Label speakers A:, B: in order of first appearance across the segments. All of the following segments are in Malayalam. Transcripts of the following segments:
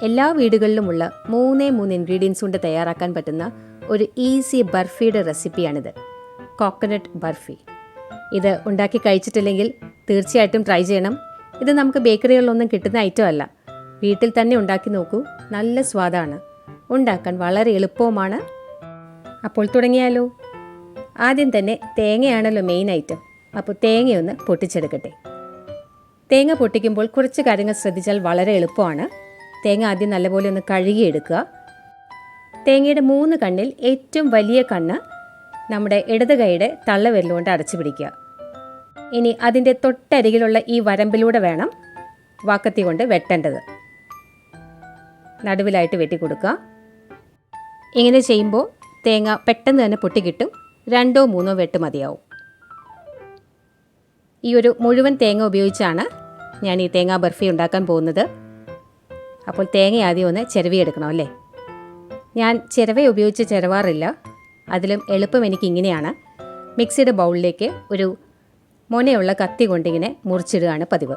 A: എല്ലാ വീടുകളിലുമുള്ള 3 ഇൻഗ്രീഡിയൻസ് കൊണ്ട് തയ്യാറാക്കാൻ പറ്റുന്ന ഒരു ഈസി ബർഫിയുടെ റെസിപ്പിയാണിത്. കോക്കനട്ട് ബർഫി. ഇത് ഉണ്ടാക്കി കഴിച്ചിട്ടില്ലെങ്കിൽ തീർച്ചയായിട്ടും ട്രൈ ചെയ്യണം. ഇത് നമുക്ക് ബേക്കറികളിലൊന്നും കിട്ടുന്ന ഐറ്റം അല്ല. വീട്ടിൽ തന്നെ ഉണ്ടാക്കി നോക്കൂ. നല്ല സ്വാദാണ്. ഉണ്ടാക്കാൻ വളരെ എളുപ്പവുമാണ്. അപ്പോൾ തുടങ്ങിയാലോ? ആദ്യം തന്നെ തേങ്ങയാണല്ലോ മെയിൻ ഐറ്റം. അപ്പോൾ തേങ്ങയൊന്ന് പൊട്ടിച്ചെടുക്കട്ടെ. തേങ്ങ പൊട്ടിക്കുമ്പോൾ കുറച്ച് കാര്യങ്ങൾ ശ്രദ്ധിച്ചാൽ വളരെ എളുപ്പമാണ്. തേങ്ങ ആദ്യം നല്ലപോലെ ഒന്ന് കഴുകിയെടുക്കുക. തേങ്ങയുടെ 3 കണ്ണിൽ ഏറ്റവും വലിയ കണ്ണ് നമ്മുടെ ഇടത് കൈയുടെ തള്ളവിരലുകൊണ്ട് അടച്ചു പിടിക്കുക. ഇനി അതിൻ്റെ തൊട്ടരികിലുള്ള ഈ വരമ്പിലൂടെ വേണം വാക്കത്തി കൊണ്ട് വെട്ടേണ്ടത്. നടുവിലായിട്ട് വെട്ടിക്കൊടുക്കുക. ഇങ്ങനെ ചെയ്യുമ്പോൾ തേങ്ങ പെട്ടെന്ന് തന്നെ പൊട്ടിക്കിട്ടും. 2 or 3 വെട്ട് മതിയാവും. ഈ ഒരു മുഴുവൻ തേങ്ങ ഉപയോഗിച്ചാണ് ഞാൻ ഈ തേങ്ങാ ബർഫി ഉണ്ടാക്കാൻ പോകുന്നത്. അപ്പോൾ തേങ്ങ ആദ്യം ഒന്ന് ചിരവിയെടുക്കണം അല്ലേ. ഞാൻ ചിരവ ഉപയോഗിച്ച് ചിരവാറില്ല. അതിലും എളുപ്പം എനിക്ക് ഇങ്ങനെയാണ്. മിക്സിയുടെ ബൗളിലേക്ക് ഒരു മുനയുള്ള കത്തി കൊണ്ടിങ്ങനെ മുറിച്ചിടുകയാണ് പതിവ്.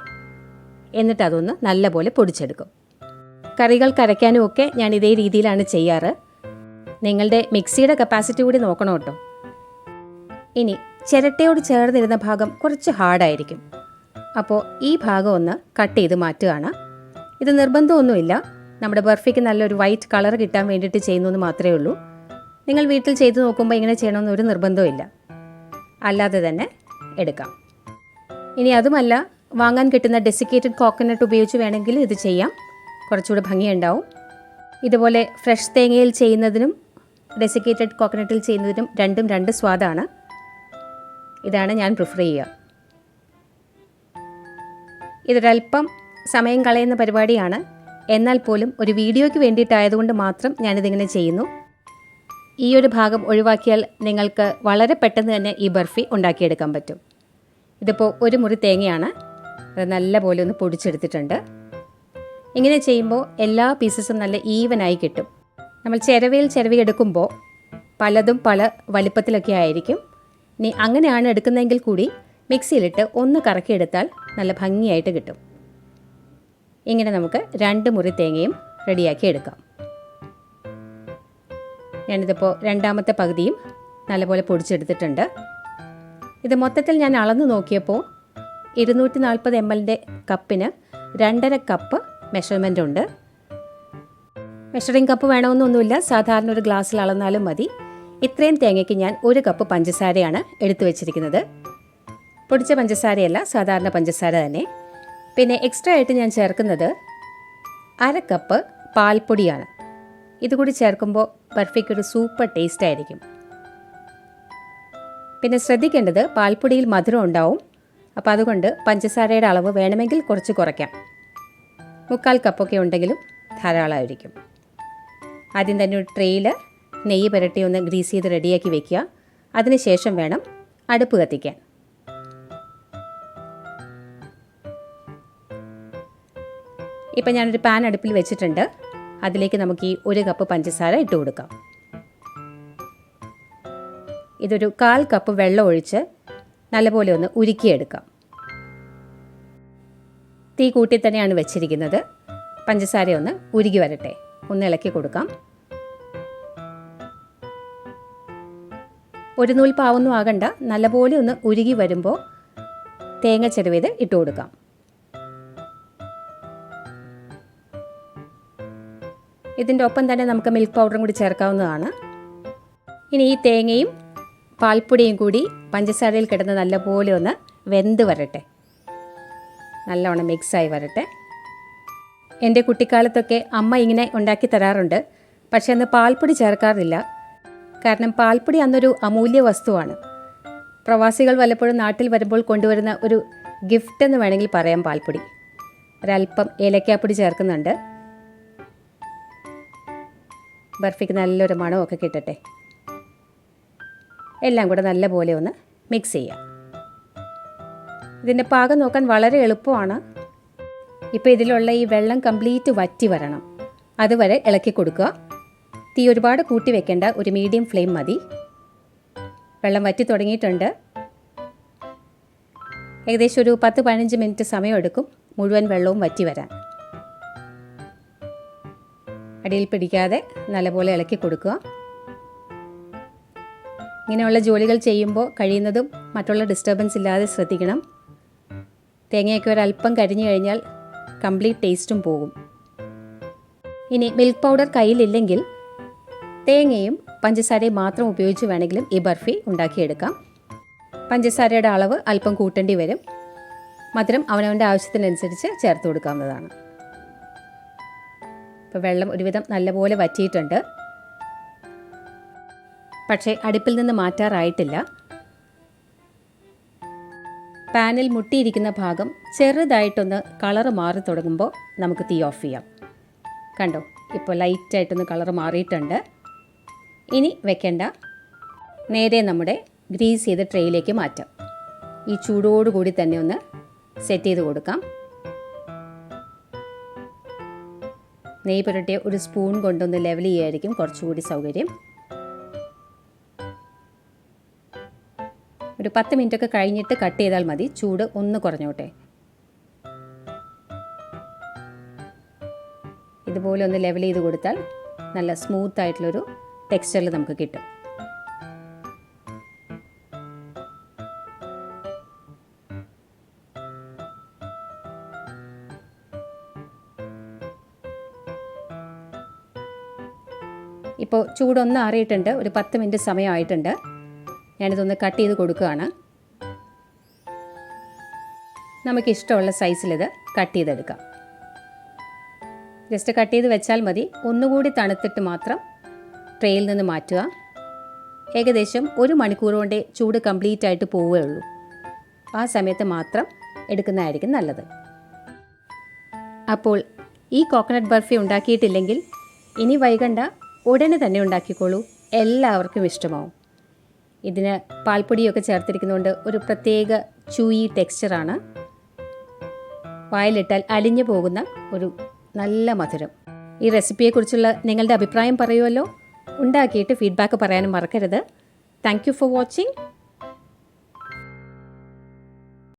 A: എന്നിട്ട് അതൊന്ന് നല്ലപോലെ പൊടിച്ചെടുക്കും. കറികൾ കരയ്ക്കാനും ഒക്കെ ഞാൻ ഇതേ രീതിയിലാണ് ചെയ്യാറ്. നിങ്ങളുടെ മിക്സിയുടെ കപ്പാസിറ്റി കൂടി നോക്കണം കേട്ടോ. ഇനി ചിരട്ടയോട് ചേർന്നിരുന്ന ഭാഗം കുറച്ച് ഹാർഡായിരിക്കും. അപ്പോൾ ഈ ഭാഗം ഒന്ന് കട്ട് ചെയ്ത് മാറ്റുകയാണ്. ഇത് നിർബന്ധമൊന്നുമില്ല. നമ്മുടെ ബർഫിക്ക് നല്ലൊരു വൈറ്റ് കളർ കിട്ടാൻ വേണ്ടിയിട്ട് ചെയ്യുന്നതെന്ന് മാത്രമേ ഉള്ളൂ. നിങ്ങൾ വീട്ടിൽ ചെയ്ത് നോക്കുമ്പോൾ ഇങ്ങനെ ചെയ്യണമെന്നൊരു നിർബന്ധമില്ല. അല്ലാതെ തന്നെ എടുക്കാം. ഇനി അതുമല്ല, വാങ്ങാൻ കിട്ടുന്ന ഡെസിക്കേറ്റഡ് കോക്കനട്ട് ഉപയോഗിച്ച് വേണമെങ്കിൽ ഇത് ചെയ്യാം. കുറച്ചുകൂടെ ഭംഗിയുണ്ടാവും. ഇതുപോലെ ഫ്രഷ് തേങ്ങയിൽ ചെയ്യുന്നതിനും ഡെസിക്കേറ്റഡ് കോക്കനട്ടിൽ ചെയ്യുന്നതിനും രണ്ടും 2 സ്വാദാണ്. ഇതാണ് ഞാൻ പ്രിഫർ ചെയ്യുക. ഇതൊരല്പം സമയം കളയുന്ന പരിപാടിയാണ്. എന്നാൽ പോലും ഒരു വീഡിയോയ്ക്ക് വേണ്ടിയിട്ടായതുകൊണ്ട് മാത്രം ഞാനിതിങ്ങനെ ചെയ്യുന്നു. ഈ ഒരു ഭാഗം ഒഴിവാക്കിയാൽ നിങ്ങൾക്ക് വളരെ പെട്ടെന്ന് തന്നെ ഈ ബർഫി ഉണ്ടാക്കിയെടുക്കാൻ പറ്റും. ഇതിപ്പോൾ 1 മുറി തേങ്ങയാണ്. അത് നല്ലപോലെ ഒന്ന് പൊടിച്ചെടുത്തിട്ടുണ്ട്. ഇങ്ങനെ ചെയ്യുമ്പോൾ എല്ലാ പീസസും നല്ല ഈവനായി കിട്ടും. നമ്മൾ ചിരവിയെടുക്കുമ്പോൾ പലതും പല വലിപ്പത്തിലൊക്കെ ആയിരിക്കും. ഇനി അങ്ങനെയാണ് എടുക്കുന്നതെങ്കിൽ കൂടി മിക്സിയിലിട്ട് ഒന്ന് കറക്കിയെടുത്താൽ നല്ല ഭംഗിയായിട്ട് കിട്ടും. ഇങ്ങനെ നമുക്ക് 2 മുറി തേങ്ങയും റെഡിയാക്കി എടുക്കാം. ഞാനിതിപ്പോൾ 2ാമത്തെ പകുതിയും നല്ലപോലെ പൊടിച്ചെടുത്തിട്ടുണ്ട്. ഇത് മൊത്തത്തിൽ ഞാൻ അളന്ന് നോക്കിയപ്പോൾ 240 ml കപ്പിന് 2.5 കപ്പ് മെഷർമെൻ്റ് ഉണ്ട്. മെഷറിംഗ് കപ്പ് വേണമെന്നൊന്നുമില്ല. സാധാരണ ഒരു ഗ്ലാസ്സിൽ അളന്നാലും മതി. ഇത്രയും തേങ്ങയ്ക്ക് ഞാൻ 1 കപ്പ് പഞ്ചസാരയാണ് എടുത്തു വെച്ചിരിക്കുന്നത്. പൊടിച്ച പഞ്ചസാരയല്ല, സാധാരണ പഞ്ചസാര തന്നെ. പിന്നെ എക്സ്ട്രാ ആയിട്ട് ഞാൻ ചേർക്കുന്നത് 1/2 കപ്പ് പാൽപ്പൊടിയാണ്. ഇതുകൂടി ചേർക്കുമ്പോൾ ബർഫിക്കൊരു സൂപ്പർ ടേസ്റ്റ് ആയിരിക്കും. പിന്നെ ശ്രദ്ധിക്കേണ്ടത് പാൽപ്പൊടിയിൽ മധുരം ഉണ്ടാവും. അപ്പോൾ അതുകൊണ്ട് പഞ്ചസാരയുടെ അളവ് വേണമെങ്കിൽ കുറച്ച് കുറയ്ക്കാം. 3/4 കപ്പൊക്കെ ഉണ്ടെങ്കിലും ധാരാളമായിരിക്കും. ആദ്യം തന്നെ ഒരു ട്രേയിൽ നെയ്യ് പുരട്ടി ഒന്ന് ഗ്രീസ് ചെയ്ത് റെഡിയാക്കി വെക്കുക. അതിനുശേഷം വേണം അടുപ്പ് കത്തിക്കാൻ. ഇപ്പം ഞാനൊരു പാൻ അടുപ്പിൽ വെച്ചിട്ടുണ്ട്. അതിലേക്ക് നമുക്ക് ഈ 1 കപ്പ് പഞ്ചസാര ഇട്ട് കൊടുക്കാം. ഇതൊരു 1/4 കപ്പ് വെള്ളം ഒഴിച്ച് നല്ലപോലെ ഒന്ന് ഉരുക്കിയെടുക്കാം. തീ കൂട്ടി തന്നെയാണ് വെച്ചിരിക്കുന്നത്. പഞ്ചസാര ഒന്ന് ഉരുകി വരട്ടെ. ഒന്ന് ഇളക്കി കൊടുക്കാം. ഒരു നൂൽ പാവൊന്നും ആകണ്ട. നല്ലപോലെ ഒന്ന് ഉരുകി വരുമ്പോൾ തേങ്ങ ചിരവിയത് ഇട്ട് കൊടുക്കാം. ഇതിൻ്റെ ഒപ്പം തന്നെ നമുക്ക് മിൽക്ക് പൗഡറും കൂടി ചേർക്കാവുന്നതാണ്. ഇനി ഈ തേങ്ങയും പാൽപ്പൊടിയും കൂടി പഞ്ചസാരയിൽ കിടന്ന് നല്ലപോലെ ഒന്ന് വെന്ത് വരട്ടെ. നല്ലവണ്ണം മിക്സായി വരട്ടെ. എൻ്റെ കുട്ടിക്കാലത്തൊക്കെ അമ്മ ഇങ്ങനെ ഉണ്ടാക്കി തരാറുണ്ട്. പക്ഷേ അന്ന് പാൽപ്പൊടി ചേർക്കാറില്ല. കാരണം പാൽപ്പൊടി അന്നൊരു അമൂല്യ വസ്തുവാണ്. പ്രവാസികൾ വല്ലപ്പോഴും നാട്ടിൽ വരുമ്പോൾ കൊണ്ടുവരുന്ന ഒരു ഗിഫ്റ്റ് എന്ന് വേണമെങ്കിൽ പറയാം പാൽപ്പൊടി. ഒരല്പം ഏലക്കാപ്പൊടി ചേർക്കുന്നുണ്ട്. ബർഫിക്ക് നല്ലൊരു മണമൊക്കെ കിട്ടട്ടെ. എല്ലാം കൂടെ നല്ലപോലെ ഒന്ന് മിക്സ് ചെയ്യാം. ഇതിൻ്റെ പാകം നോക്കാൻ വളരെ എളുപ്പമാണ്. ഇപ്പോൾ ഇതിലുള്ള ഈ വെള്ളം കംപ്ലീറ്റ് വറ്റി വരണം. അതുവരെ ഇളക്കി കൊടുക്കുക. തീ ഒരുപാട് കൂട്ടി വെക്കേണ്ട, ഒരു മീഡിയം ഫ്ലെയിം മതി. വെള്ളം വറ്റി തുടങ്ങിയിട്ടുണ്ട്. ഏകദേശം ഒരു 10-15 മിനിറ്റ് സമയമെടുക്കും മുഴുവൻ വെള്ളവും വറ്റി വരാൻ. അടിയിൽ പിടിക്കാതെ നല്ലപോലെ ഇളക്കി കൊടുക്കുക. ഇങ്ങനെയുള്ള ജോലികൾ ചെയ്യുമ്പോൾ കഴിയുന്നതും മറ്റുള്ള ഡിസ്റ്റർബൻസ് ഇല്ലാതെ ശ്രദ്ധിക്കണം. തേങ്ങയൊക്കെ ഒരല്പം കരിഞ്ഞു കഴിഞ്ഞാൽ കംപ്ലീറ്റ് ടേസ്റ്റും പോകും. ഇനി മിൽക്ക് പൗഡർ കയ്യിലില്ലെങ്കിൽ തേങ്ങയും പഞ്ചസാരയും മാത്രം ഉപയോഗിച്ച് വേണമെങ്കിലും ഈ ബർഫി ഉണ്ടാക്കിയെടുക്കാം. പഞ്ചസാരയുടെ അളവ് അല്പം കൂട്ടേണ്ടി വരും. മധുരം അവനവൻ്റെ ആവശ്യത്തിനനുസരിച്ച് ചേർത്ത് കൊടുക്കാവുന്നതാണ്. ഇപ്പോൾ വെള്ളം ഒരുവിധം നല്ലപോലെ വറ്റിയിട്ടുണ്ട്. പക്ഷേ അടുപ്പിൽ നിന്ന് മാറ്റാറായിട്ടില്ല. പാനിൽ മുട്ടിയിരിക്കുന്ന ഭാഗം ചെറുതായിട്ടൊന്ന് കളറ് മാറി തുടങ്ങുമ്പോൾ നമുക്ക് തീ ഓഫ് ചെയ്യാം. കണ്ടോ, ഇപ്പോൾ ലൈറ്റായിട്ടൊന്ന് കളറ് മാറിയിട്ടുണ്ട്. ഇനി വെക്കേണ്ട, നേരെ നമ്മുടെ ഗ്രീസ് ചെയ്ത ട്രേയിലേക്ക് മാറ്റാം. ഈ ചൂടോടുകൂടി തന്നെ ഒന്ന് സെറ്റ് ചെയ്ത് കൊടുക്കാം. നെയ്യ് പുരട്ടിയ ഒരു സ്പൂൺ കൊണ്ടൊന്ന് ലെവൽ ചെയ്യായിരിക്കും കുറച്ചുകൂടി സൗകര്യം. ഒരു 10 മിനിറ്റൊക്കെ കഴിഞ്ഞിട്ട് കട്ട് ചെയ്താൽ മതി, ചൂട് ഒന്ന് കുറഞ്ഞോട്ടെ. ഇതുപോലെ ഒന്ന് ലെവൽ ചെയ്ത് കൊടുത്താൽ നല്ല സ്മൂത്ത് ആയിട്ടുള്ളൊരു ടെക്സ്ചറിൽ നമുക്ക് കിട്ടും. ഇപ്പോൾ ചൂടൊന്ന് ആറിയിട്ടുണ്ട്. ഒരു 10 മിനിറ്റ് സമയമായിട്ടുണ്ട്. ഞാനിതൊന്ന് കട്ട് ചെയ്ത് കൊടുക്കുകയാണ്. നമുക്കിഷ്ടമുള്ള സൈസിലിത് കട്ട് ചെയ്തെടുക്കാം. ജസ്റ്റ് കട്ട് ചെയ്ത് വെച്ചാൽ മതി. ഒന്നുകൂടി തണുത്തിട്ട് മാത്രം ട്രേയിൽ നിന്ന് മാറ്റുക. ഏകദേശം 1 മണിക്കൂർ കൊണ്ടേ ചൂട് കംപ്ലീറ്റ് ആയിട്ട് പോവുകയുള്ളൂ. ആ സമയത്ത് മാത്രം എടുക്കുന്നതായിരിക്കും നല്ലത്. അപ്പോൾ ഈ കോക്കനട്ട് ബർഫി ഉണ്ടാക്കിയിട്ടില്ലെങ്കിൽ ഇനി വൈകണ്ട, ഉടനെ തന്നെ ഉണ്ടാക്കിക്കോളൂ. എല്ലാവർക്കും ഇഷ്ടമാവും. ഇതിന് പാൽപ്പൊടിയൊക്കെ ചേർത്തിരിക്കുന്നതുകൊണ്ട് ഒരു പ്രത്യേക ചൂയി ടെക്സ്ചറാണ്. വായിലിട്ടാൽ അലിഞ്ഞു പോകുന്ന ഒരു നല്ല മധുരം. ഈ റെസിപ്പിയെക്കുറിച്ചുള്ള നിങ്ങളുടെ അഭിപ്രായം പറയുമല്ലോ. ഉണ്ടാക്കിയിട്ട് ഫീഡ്ബാക്ക് പറയാനും മറക്കരുത്. Thank you for watching.